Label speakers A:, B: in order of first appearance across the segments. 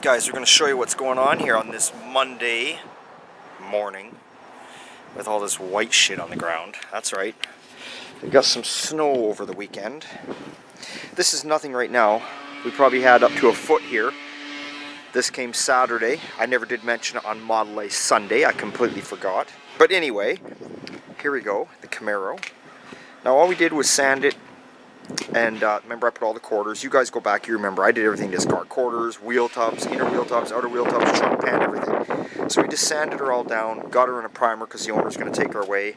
A: Guys, we're going to show you what's going on here on this Monday morning with all this white shit on the ground. That's right. We got some snow over the weekend. This is nothing right now. We probably had up to a foot here. This came Saturday. I never did mention it on Model A Sunday. I completely forgot. But anyway, here we go, the Camaro. Now all we did was sand it. And remember, I put all the quarters. You guys go back, you remember I did everything to this car. Quarters, wheel tubs, inner wheel tubs, outer wheel tubs, trunk pan, everything. So we just sanded her all down, got her in a primer because the owner's going to take her away.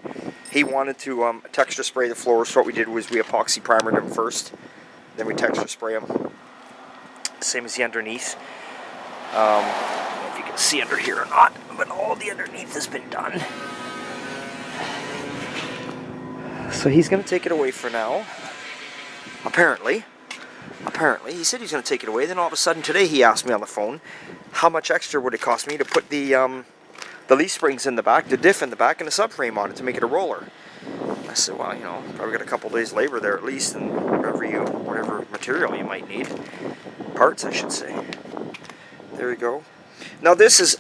A: He wanted to texture spray the floors, so what we did was we epoxy primered them first. Then we texture spray them. Same as the underneath. I don't know if you can see under here or not, but all the underneath has been done. So he's going to take it away for now. Apparently, he said he's going to take it away. Then all of a sudden today he asked me on the phone, how much extra would it cost me to put the leaf springs in the back, the diff in the back, and the subframe on it to make it a roller. I said, well, you know, probably got a couple days labor there at least, and whatever material you might need, parts I should say. There we go. Now this is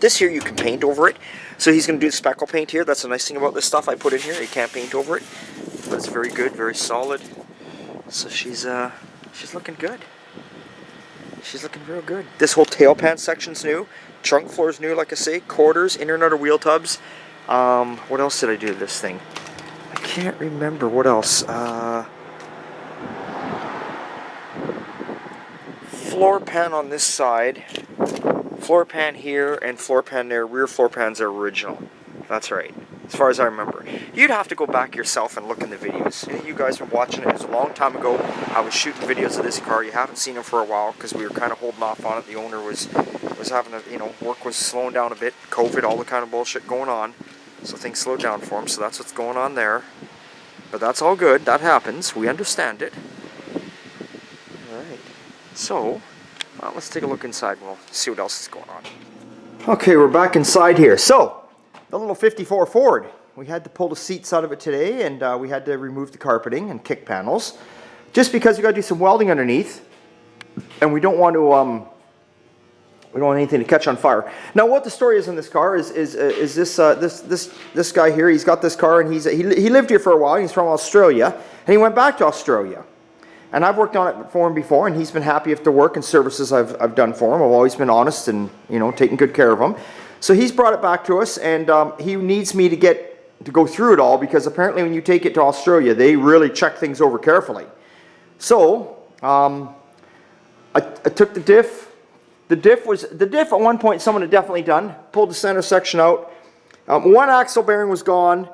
A: this here you can paint over it. So he's going to do the speckle paint here. That's the nice thing about this stuff I put in here. You can't paint over it, but it's very good, very solid. So she's looking good. She's looking real good. This whole tail pan section's new. Trunk floor's new, like I say. Quarters, inner and outer wheel tubs. What else did I do to this thing? I can't remember what else. Floor pan on this side. Floor pan here and floor pan there. Rear floor pans are original. That's right. As far as I remember. You'd have to go back yourself and look in the videos. You guys were watching it. It was a long time ago. I was shooting videos of this car. You haven't seen them for a while because we were kind of holding off on it. The owner was having a, you know, work was slowing down a bit. COVID, all the kind of bullshit going on. So things slowed down for him. So that's what's going on there. But that's all good. That happens. We understand it. Alright. So, well, let's take a look inside. We'll see what else is going on. Okay, we're back inside here. So, the little 54 Ford. We had to pull the seats out of it today, and we had to remove the carpeting and kick panels, just because we got to do some welding underneath, and we don't want to we don't want anything to catch on fire. Now, what the story is in this car is this guy here. He's got this car, and he lived here for a while. He's from Australia, and he went back to Australia. And I've worked on it for him before, and he's been happy with the work and services I've done for him. I've always been honest and, you know, taking good care of him. So he's brought it back to us, and he needs me to go through it all, because apparently when you take it to Australia, they really check things over carefully. So I took the diff. The diff at one point someone had definitely done. Pulled the center section out. One axle bearing was gone,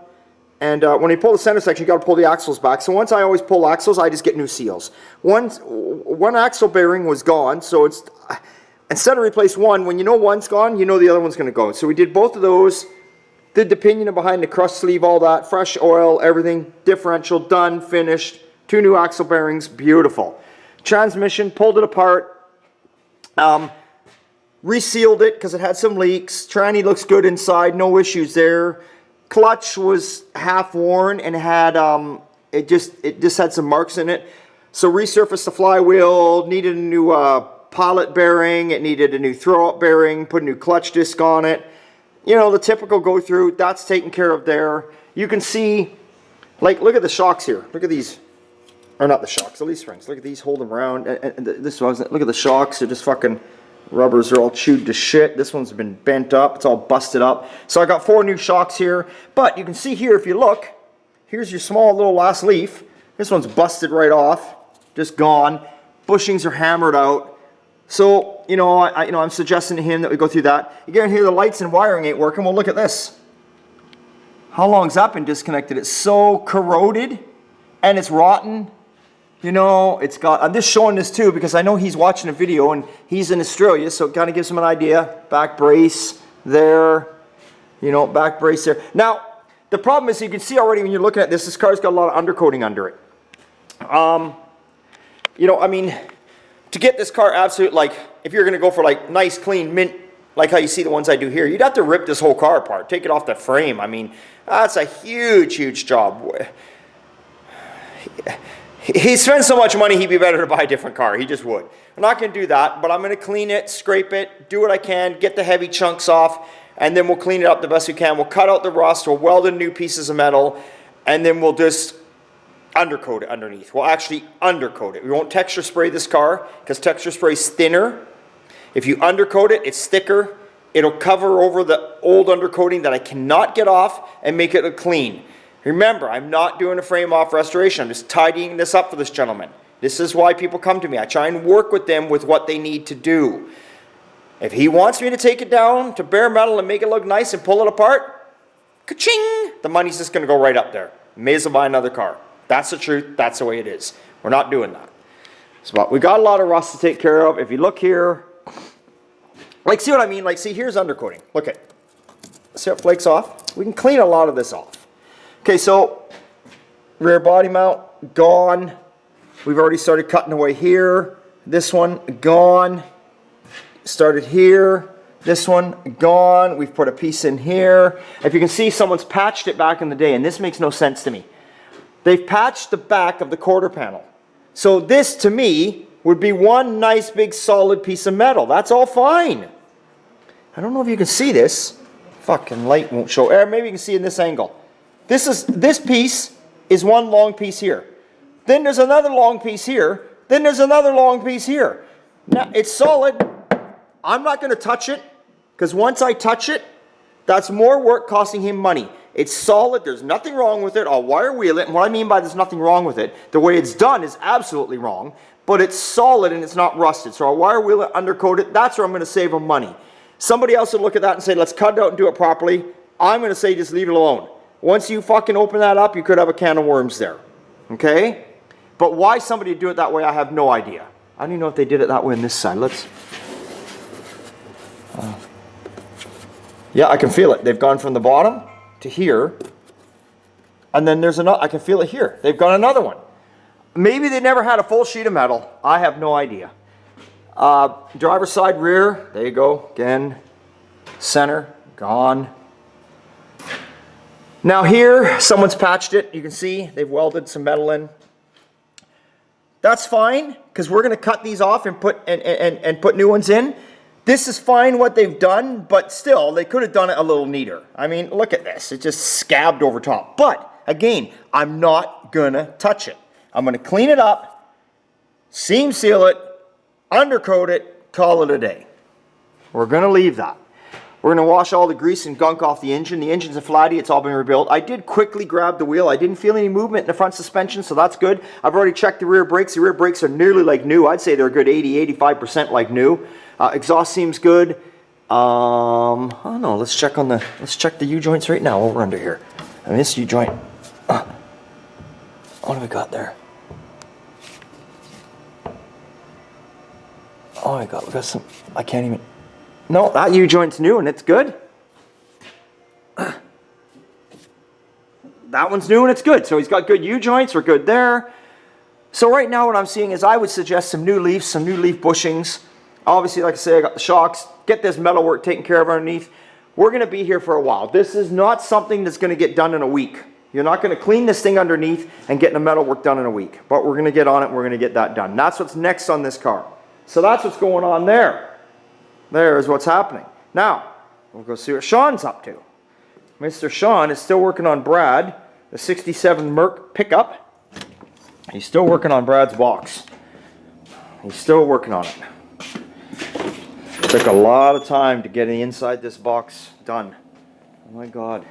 A: and when you pull the center section, you got to pull the axles back. So once I always pull axles, I just get new seals. One axle bearing was gone, so it's. Instead of replace one, when you know one's gone, you know the other one's going to go. So we did both of those, did the pinion behind the crust sleeve, all that, fresh oil, everything, differential, done, finished, 2 new axle bearings, beautiful. Transmission, pulled it apart, resealed it because it had some leaks. Tranny looks good inside, no issues there. Clutch was half worn and had, it just had some marks in it. So resurfaced the flywheel, needed a new pilot bearing, it needed a new throw-up bearing, put a new clutch disc on it. You know, the typical go-through, that's taken care of there. You can see, like, look at the shocks here. Look at these, or not the shocks, the leaf springs. Look at these, hold them around. And this one, look at the shocks, they're just fucking, rubbers are all chewed to shit. This one's been bent up, it's all busted up. So I got 4 new shocks here. But you can see here, if you look, here's your small little last leaf. This one's busted right off, just gone. Bushings are hammered out. So, you know, I'm suggesting to him that we go through that. You get in here, the lights and wiring ain't working. Well, look at this. How long's that been disconnected? It's so corroded and it's rotten. You know, it's got, I'm just showing this too because I know he's watching a video and he's in Australia, so it kind of gives him an idea. Back brace there, you know, back brace there. Now, the problem is you can see already when you're looking at this car's got a lot of undercoating under it. You know, I mean, to get this car absolute, like, if you're going to go for, like, nice, clean, mint, like how you see the ones I do here, you'd have to rip this whole car apart, take it off the frame. I mean, that's a huge, huge job. He spends so much money, he'd be better to buy a different car. He just would. I'm not going to do that, but I'm going to clean it, scrape it, do what I can, get the heavy chunks off, and then we'll clean it up the best we can. We'll cut out the rust, we'll weld in new pieces of metal, and then we'll just undercoat it underneath. We'll actually undercoat it. We won't texture spray this car because texture spray is thinner. If you undercoat it, it's thicker. It'll cover over the old undercoating that I cannot get off and make it look clean. Remember, I'm not doing a frame off restoration. I'm just tidying this up for this gentleman. This is why people come to me. I try and work with them with what they need to do. If he wants me to take it down to bare metal and make it look nice and pull it apart, ka-ching, the money's just going to go right up there. May as well buy another car. That's the truth. That's the way it is. We're not doing that. So, we got a lot of rust to take care of. If you look here, like, see what I mean? Like, see, here's undercoating. Look at, see how it flakes off? We can clean a lot of this off. Okay, so rear body mount, gone. We've already started cutting away here. This one, gone. Started here. This one, gone. We've put a piece in here. If you can see, someone's patched it back in the day, and this makes no sense to me. They've patched the back of the quarter panel. So this, to me, would be one nice big solid piece of metal. That's all fine. I don't know if you can see this. Fucking light won't show. Maybe you can see in this angle. This piece is one long piece here. Then there's another long piece here. Then there's another long piece here. Now, it's solid. I'm not going to touch it, because once I touch it, that's more work costing him money. It's solid. There's nothing wrong with it. I'll wire wheel it. And what I mean by there's nothing wrong with it, the way it's done is absolutely wrong, but it's solid and it's not rusted. So I'll wire wheel it, undercoat it. That's where I'm going to save him money. Somebody else would look at that and say, let's cut it out and do it properly. I'm going to say, just leave it alone. Once you fucking open that up, you could have a can of worms there. Okay? But why somebody would do it that way, I have no idea. I don't even know if they did it that way on this side. Let's... yeah, I can feel it. They've gone from the bottom to here. And then there's another... I can feel it here. They've got another one. Maybe they never had a full sheet of metal. I have no idea. Driver's side rear. There you go. Again. Center. Gone. Now here, someone's patched it. You can see they've welded some metal in. That's fine, because we're going to cut these off and put put new ones in. This is fine what they've done, but still, they could have done it a little neater. I mean, look at this. It just scabbed over top. But, again, I'm not going to touch it. I'm going to clean it up, seam seal it, undercoat it, call it a day. We're going to leave that. We're going to wash all the grease and gunk off the engine. The engine's a flatty. It's all been rebuilt. I did quickly grab the wheel. I didn't feel any movement in the front suspension, so that's good. I've already checked the rear brakes. The rear brakes are nearly like new. I'd say they're a good 80-85% like new. Exhaust seems good. I don't know. Let's check the U-joints right now while we're under here. I mean, this U-joint. What have we got there? Oh my God, we got some. I can't even. No, that U-joint's new and it's good. That one's new and it's good. So he's got good U-joints. We're good there. So right now what I'm seeing is I would suggest some new leaf bushings. Obviously, like I say, I got the shocks. Get this metal work taken care of underneath. We're going to be here for a while. This is not something that's going to get done in a week. You're not going to clean this thing underneath and get the metal work done in a week. But we're going to get on it and we're going to get that done. That's what's next on this car. So that's what's going on there. There is what's happening. Now, we'll go see what Sean's up to. Mr. Sean is still working on Brad, the 67 Merc pickup. He's still working on Brad's box. He's still working on it. Took a lot of time to get inside this box done. Oh my God,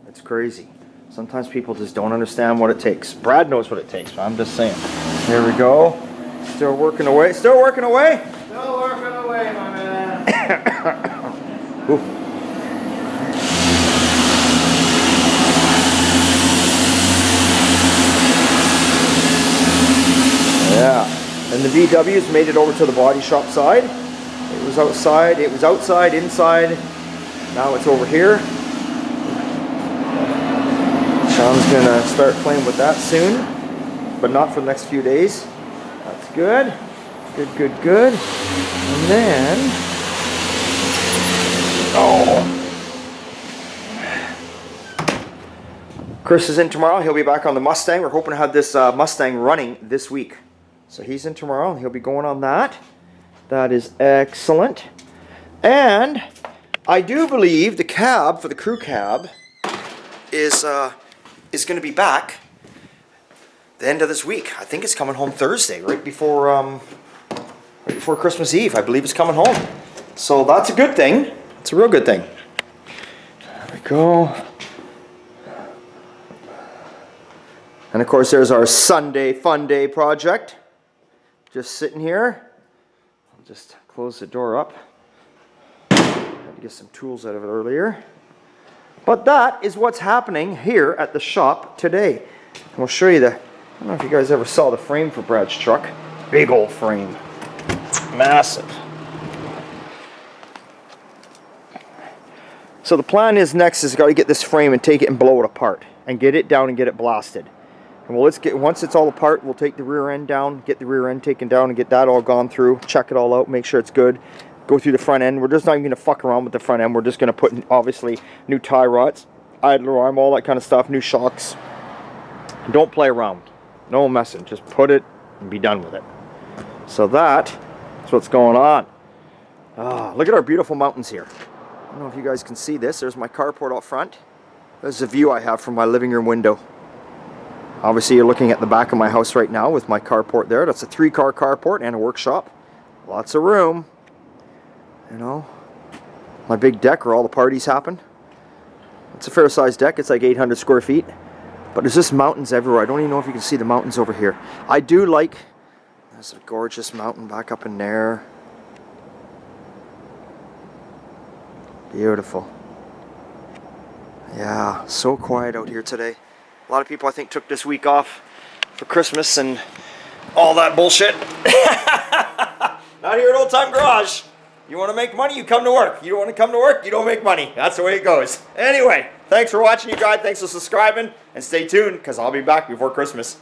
A: it's crazy. Sometimes people just don't understand what it takes. Brad knows what it takes, but I'm just saying. Here we go. Still working away. Still working away?
B: Still working away, my man.
A: Ooh. Yeah. And the VW's made it over to the body shop side. It was outside, inside. Now it's over here. Sean's gonna start playing with that soon, but not for the next few days. That's good. Good. And then, Chris is in tomorrow. He'll be back on the Mustang. We're hoping to have this Mustang running this week. So he's in tomorrow. He'll be going on that. That is excellent. And I do believe the cab for the crew cab is going to be back the end of this week. I think it's coming home Thursday, right before Christmas Eve. I believe it's coming home. So that's a good thing. It's a real good thing. There we go. And of course there's our Sunday Fun Day project. Just sitting here. I'll just close the door up. Had to get some tools out of it earlier. But that is what's happening here at the shop today. And we'll show you the, I don't know if you guys ever saw the frame for Brad's truck. Big old frame. Massive. So the plan is next is got to get this frame and take it and blow it apart. And get it down and get it blasted. And once it's all apart, we'll take the rear end down, get the rear end taken down and get that all gone through. Check it all out, make sure it's good. Go through the front end. We're just not even going to fuck around with the front end. We're just going to put in, obviously, new tie rods, idler arm, all that kind of stuff, new shocks. Don't play around. No messing. Just put it and be done with it. So that's what's going on. Look at our beautiful mountains here. I don't know if you guys can see this. There's my carport out front. There's the view I have from my living room window. Obviously, you're looking at the back of my house right now with my carport there. That's a 3-car carport and a workshop. Lots of room. You know, my big deck where all the parties happen. It's a fair-sized deck. It's like 800 square feet. But there's just mountains everywhere. I don't even know if you can see the mountains over here. I do like... There's a gorgeous mountain back up in there. Beautiful. Yeah, so quiet out here today. A lot of people, I think, took this week off for Christmas and all that bullshit. Not here at Old Time Garage. You want to make money, you come to work. You don't want to come to work, you don't make money. That's the way it goes. Anyway, thanks for watching, you guys. Thanks for subscribing. And stay tuned, because I'll be back before Christmas.